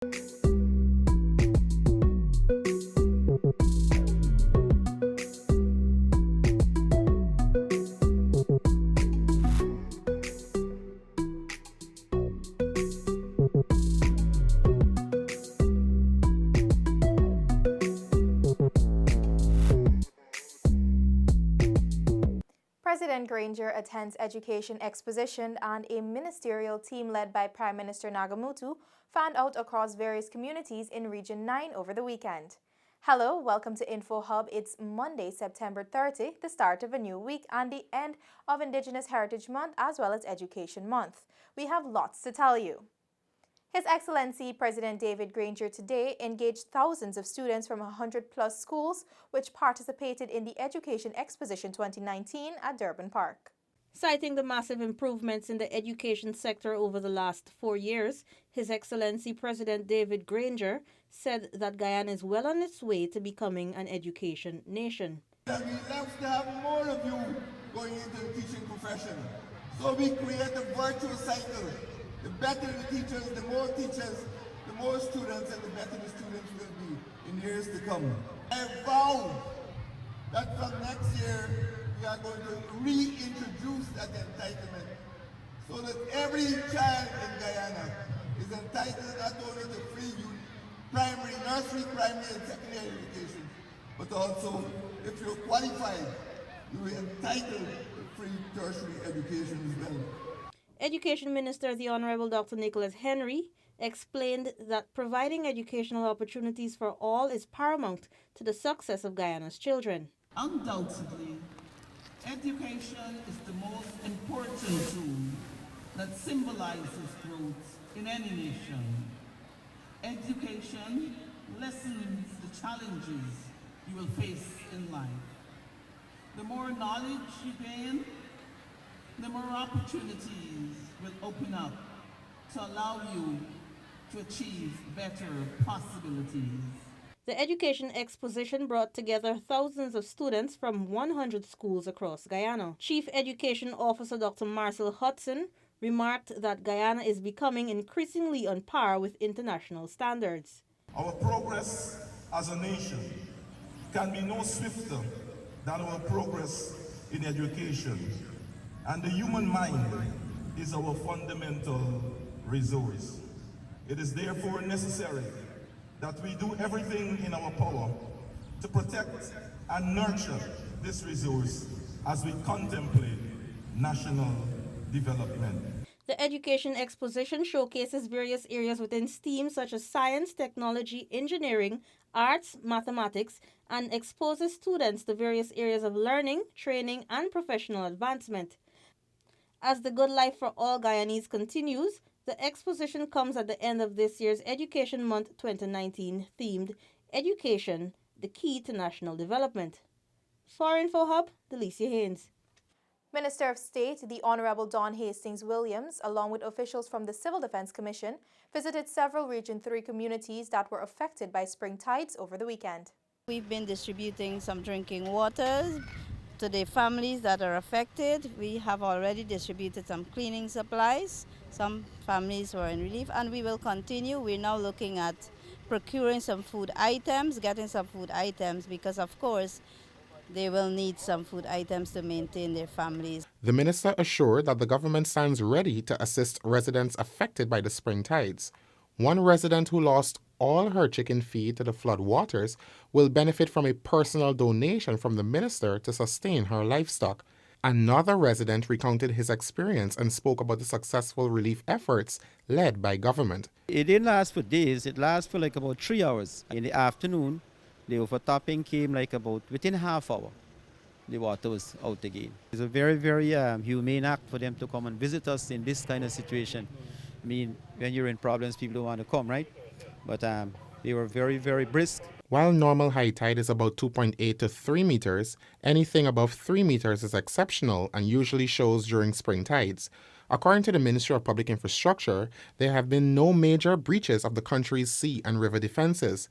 President Granger attends education exposition, and a ministerial team led by Prime Minister Nagamutu fanned out across various communities in Region 9 over the weekend. Hello, welcome to Info Hub. It's Monday, September 30, the start of a new week and the end of Indigenous Heritage Month as well as Education Month. We have lots to tell you. His Excellency President David Granger today engaged thousands of students from 100+ schools which participated in the Education Exposition 2019 at Durban Park. Citing the massive improvements in the education sector over the last 4 years, His Excellency President David Granger said that Guyana is well on its way to becoming an education nation. We love to have more of you going into the teaching profession. So we create a virtuous cycle. The better the teachers, the more students, and the better the students will be in years to come. I vow that from next year, we are going to reintroduce that entitlement so that every child in Guyana is entitled not only to free primary, nursery, primary, and secondary education, but also, if you're qualified, you are entitled to free tertiary education as well. Education Minister, the Honorable Dr. Nicholas Henry, explained that providing educational opportunities for all is paramount to the success of Guyana's children. Undoubtedly, education is the most important tool that symbolizes growth in any nation. Education lessens the challenges you will face in life. The more knowledge you gain, the more opportunities will open up to allow you to achieve better possibilities. The Education Exposition brought together thousands of students from 100 schools across Guyana. Chief Education Officer Dr. Marcel Hudson remarked that Guyana is becoming increasingly on par with international standards. Our progress as a nation can be no swifter than our progress in education. And the human mind is our fundamental resource. It is therefore necessary that we do everything in our power to protect and nurture this resource as we contemplate national development. The Education Exposition showcases various areas within STEAM such as science, technology, engineering, arts, mathematics, and exposes students to various areas of learning, training, and professional advancement. As the Good Life for All Guyanese continues, the exposition comes at the end of this year's Education Month 2019 themed Education, the Key to National Development. For Info Hub, Delicia Haynes. Minister of State, the Honorable Don Hastings Williams, along with officials from the Civil Defense Commission, visited several Region 3 communities that were affected by spring tides over the weekend. We've been distributing some drinking waters to the families that are affected. We have already distributed some cleaning supplies. Some families were in relief, and we will continue. We're now looking at procuring some food items, getting some food items, because of course they will need some food items to maintain their families. The minister assured that the government stands ready to assist residents affected by the spring tides. One resident who lost all her chicken feed to the flood waters will benefit from a personal donation from the minister to sustain her livestock. Another resident recounted his experience and spoke about the successful relief efforts led by government. It didn't last for days, it lasted for like about 3 hours. In the afternoon, the overtopping came like about within a half hour. The water was out again. It's a very, very humane act for them to come and visit us in this kind of situation. I mean, when you're in problems, people don't want to come, right? But they were very, very brisk. While normal high tide is about 2.8 to 3 meters, anything above 3 meters is exceptional and usually shows during spring tides. According to the Ministry of Public Infrastructure, there have been no major breaches of the country's sea and river defenses.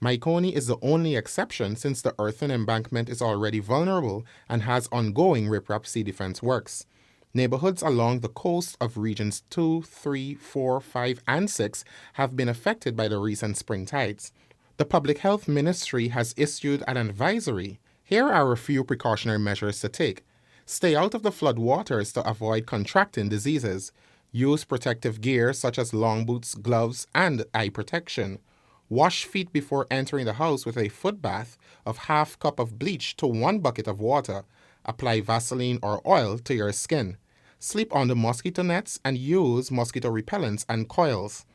Maikoni is the only exception since the earthen embankment is already vulnerable and has ongoing riprap sea defense works. Neighborhoods along the coast of regions 2, 3, 4, 5, and 6 have been affected by the recent spring tides. The Public Health Ministry has issued an advisory. Here are a few precautionary measures to take. Stay out of the flood waters to avoid contracting diseases. Use protective gear such as long boots, gloves, and eye protection. Wash feet before entering the house with a foot bath of half cup of bleach to 1 bucket of water. Apply Vaseline or oil to your skin. Sleep under mosquito nets and use mosquito repellents and coils.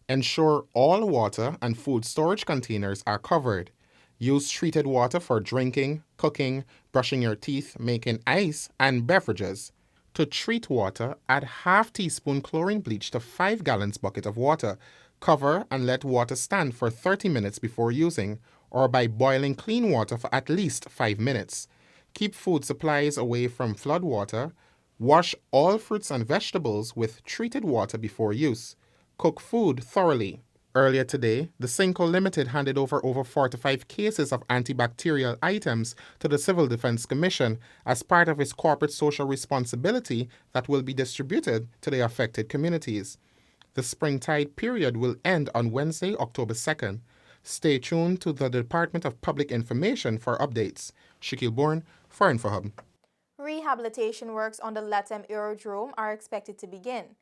Ensure all water and food storage containers are covered. Use treated water for drinking, cooking, brushing your teeth, making ice, and beverages. To treat water, add half teaspoon chlorine bleach to 5 gallons bucket of water. Cover and let water stand for 30 minutes before using, or by boiling clean water for at least 5 minutes. Keep food supplies away from flood water. Wash all fruits and vegetables with treated water before use. Cook food thoroughly. Earlier today, the Cinco Limited handed over 45 cases of antibacterial items to the Civil Defense Commission as part of its corporate social responsibility that will be distributed to the affected communities. The springtide period will end on Wednesday, October 2nd. Stay tuned to the Department of Public Information for updates. Shaquille Bourne for InfoHub. Rehabilitation works on the Lethem Aerodrome are expected to begin.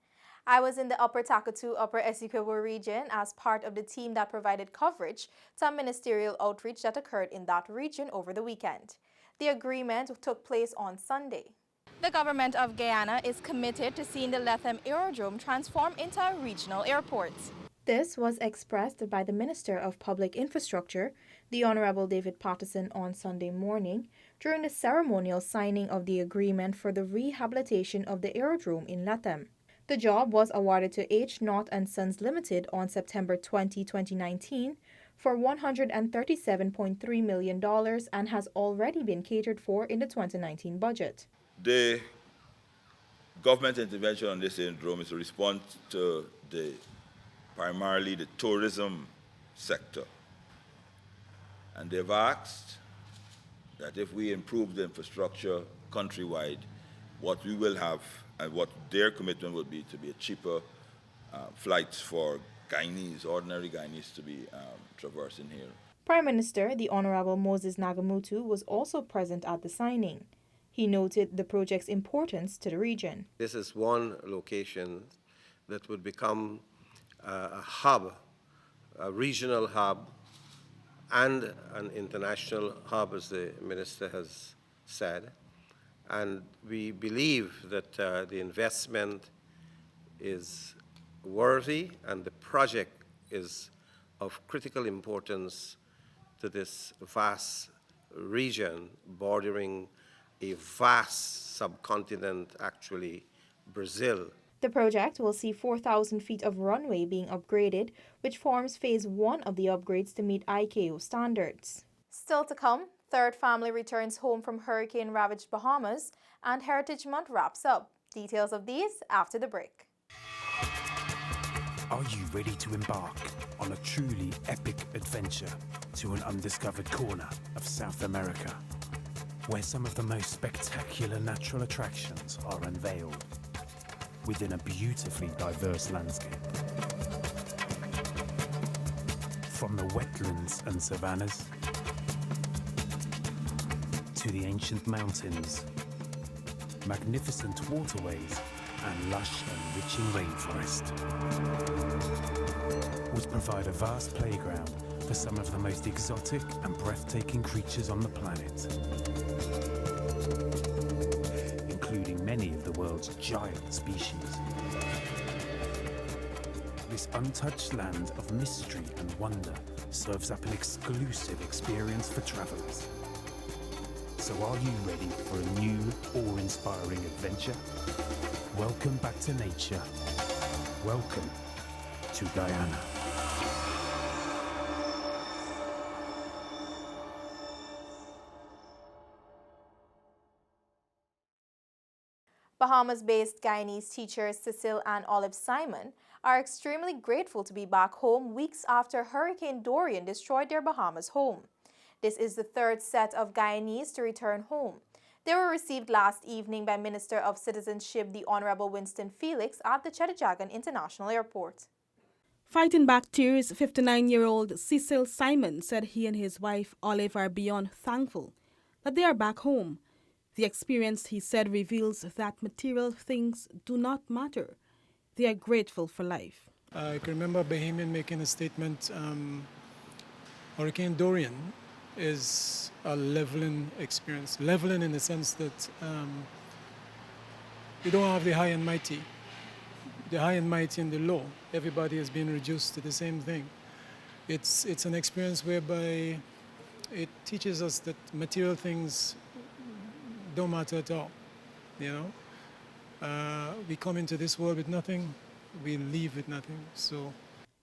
I was in the Upper Takatu, Upper Essequibo region as part of the team that provided coverage to a ministerial outreach that occurred in that region over the weekend. The agreement took place on Sunday. The government of Guyana is committed to seeing the Lethem Aerodrome transform into a regional airport. This was expressed by the Minister of Public Infrastructure, the Honorable David Patterson, on Sunday morning during the ceremonial signing of the agreement for the rehabilitation of the aerodrome in Lethem. The job was awarded to H. Knott & Sons Limited on September 20, 2019 for $137.3 million and has already been catered for in the 2019 budget. The government intervention on this aerodrome is a response to primarily the tourism sector. And they've asked that if we improve the infrastructure countrywide, what we will have and what their commitment would be to be a cheaper flights for Guyanese, ordinary Guyanese to be traversing here. Prime Minister, the Honorable Moses Nagamutu, was also present at the signing. He noted the project's importance to the region. This is one location that would become a hub, a regional hub, and an international hub, as the Minister has said. And we believe that the investment is worthy and the project is of critical importance to this vast region bordering a vast subcontinent, actually, Brazil. The project will see 4,000 feet of runway being upgraded, which forms phase 1 of the upgrades to meet ICAO standards. Still to come, third family returns home from hurricane-ravaged Bahamas, and Heritage Month wraps up. Details of these after the break. Are you ready to embark on a truly epic adventure to an undiscovered corner of South America, where some of the most spectacular natural attractions are unveiled within a beautifully diverse landscape? From the wetlands and savannas to the ancient mountains, magnificent waterways and lush enriching rainforest would provide a vast playground for some of the most exotic and breathtaking creatures on the planet, including many of the world's giant species. This untouched land of mystery and wonder serves up an exclusive experience for travelers. So are you ready for a new, awe-inspiring adventure? Welcome back to nature. Welcome to Guyana. Bahamas-based Guyanese teachers Cecile and Olive Simon are extremely grateful to be back home weeks after Hurricane Dorian destroyed their Bahamas home. This is the third set of Guyanese to return home. They were received last evening by Minister of Citizenship, the Honorable Winston Felix, at the Chedajagan International Airport. Fighting back tears, 59-year-old Cecil Simon said he and his wife Olive are beyond thankful that they are back home. The experience, he said, reveals that material things do not matter. They are grateful for life. I can remember Bahamian making a statement, Hurricane Dorian is a leveling experience. Leveling in the sense that you don't have the high and mighty. The high and mighty and the low. Everybody has been reduced to the same thing. It's an experience whereby it teaches us that material things don't matter at all. You know, we come into this world with nothing, we leave with nothing. So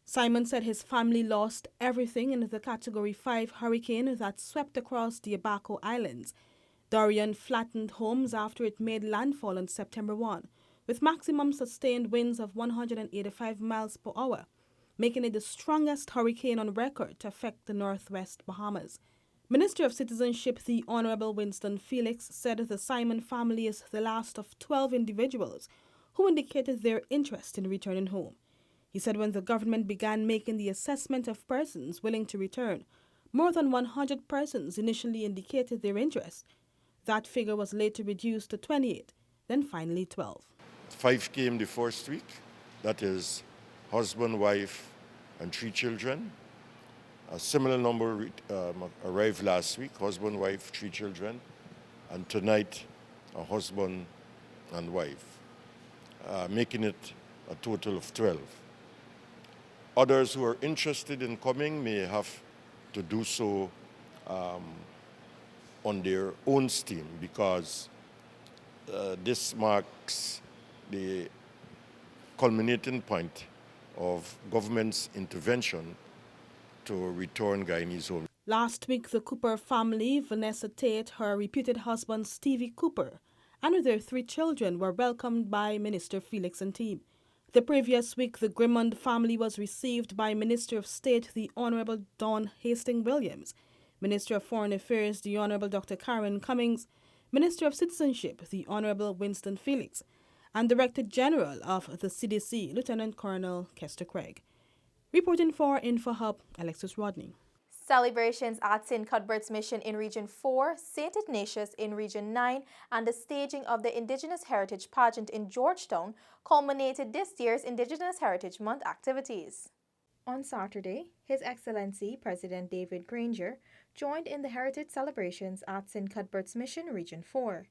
Simon said his family lost everything in the Category 5 hurricane that swept across the Abaco Islands. Dorian flattened homes after it made landfall on September 1, with maximum sustained winds of 185 miles per hour, making it the strongest hurricane on record to affect the northwest Bahamas. Minister of Citizenship, the Honorable Winston Felix, said the Simon family is the last of 12 individuals who indicated their interest in returning home. He said when the government began making the assessment of persons willing to return, more than 100 persons initially indicated their interest. That figure was later reduced to 28, then finally 12. 5 came the first week, that is husband, wife, and 3 children. A similar number arrived last week, husband, wife, 3 children, and tonight a husband and wife, making it a total of 12. Others who are interested in coming may have to do so on their own steam, because this marks the culminating point of government's intervention to return Guyanese home. Last week, the Cooper family, Vanessa Tate, her reputed husband Stevie Cooper, and their 3 children were welcomed by Minister Felix and team. The previous week, the Grimmond family was received by Minister of State, the Honorable Don Hastings Williams, Minister of Foreign Affairs, the Honorable Dr. Karen Cummings, Minister of Citizenship, the Honorable Winston Felix, and Director General of the CDC, Lieutenant Colonel Kester Craig. Reporting for InfoHub, Alexis Rodney. Celebrations at St. Cuthbert's Mission in Region 4, St. Ignatius in Region 9, and the staging of the Indigenous Heritage Pageant in Georgetown culminated this year's Indigenous Heritage Month activities. On Saturday, His Excellency President David Granger joined in the heritage celebrations at St. Cuthbert's Mission Region 4.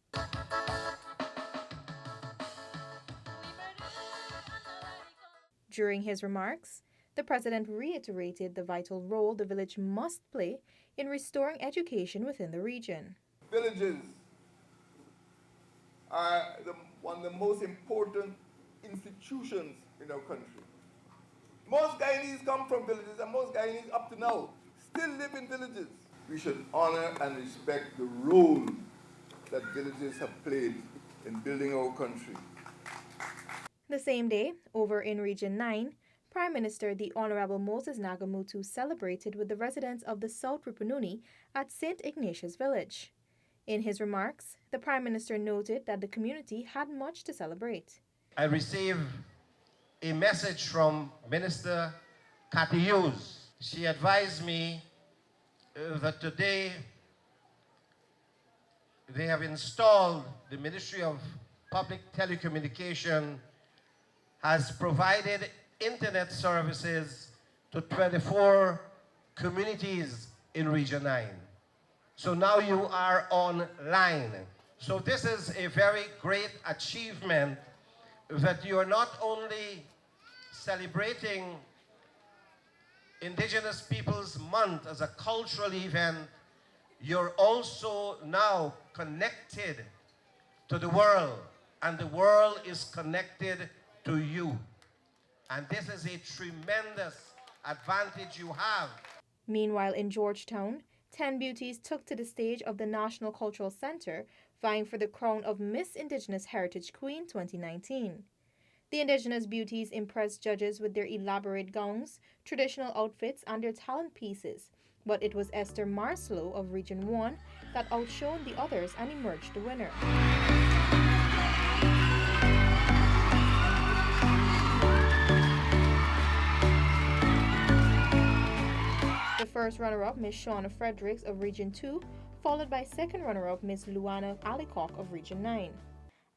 During his remarks, the President reiterated the vital role the village must play in restoring education within the region. Villages are one of the most important institutions in our country. Most Guyanese come from villages, and most Guyanese up to now still live in villages. We should honor and respect the role that villages have played in building our country. The same day, over in Region 9, Prime Minister the Honorable Moses Nagamutu celebrated with the residents of the South Rupununi at St. Ignatius Village. In his remarks, the Prime Minister noted that the community had much to celebrate. I received a message from Minister Cathy Hughes. She advised me that today they have installed the Ministry of Public Telecommunication has provided internet services to 24 communities in Region 9. So now you are online. So this is a very great achievement that you are not only celebrating Indigenous Peoples Month as a cultural event, you're also now connected to the world, and the world is connected to you. And this is a tremendous advantage you have. Meanwhile, in Georgetown, 10 beauties took to the stage of the National Cultural Center, vying for the crown of Miss Indigenous Heritage Queen 2019. The indigenous beauties impressed judges with their elaborate gowns, traditional outfits, and their talent pieces. But it was Esther Marslow of Region 1 that outshone the others and emerged the winner. The first runner-up, Miss Shauna Fredericks of Region 2, followed by second runner-up, Miss Luana Alicock of Region 9.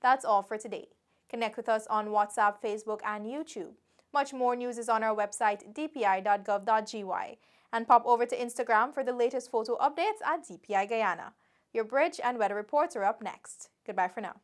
That's all for today. Connect with us on WhatsApp, Facebook, and YouTube. Much more news is on our website, dpi.gov.gy. And pop over to Instagram for the latest photo updates at DPI Guyana. Your bridge and weather reports are up next. Goodbye for now.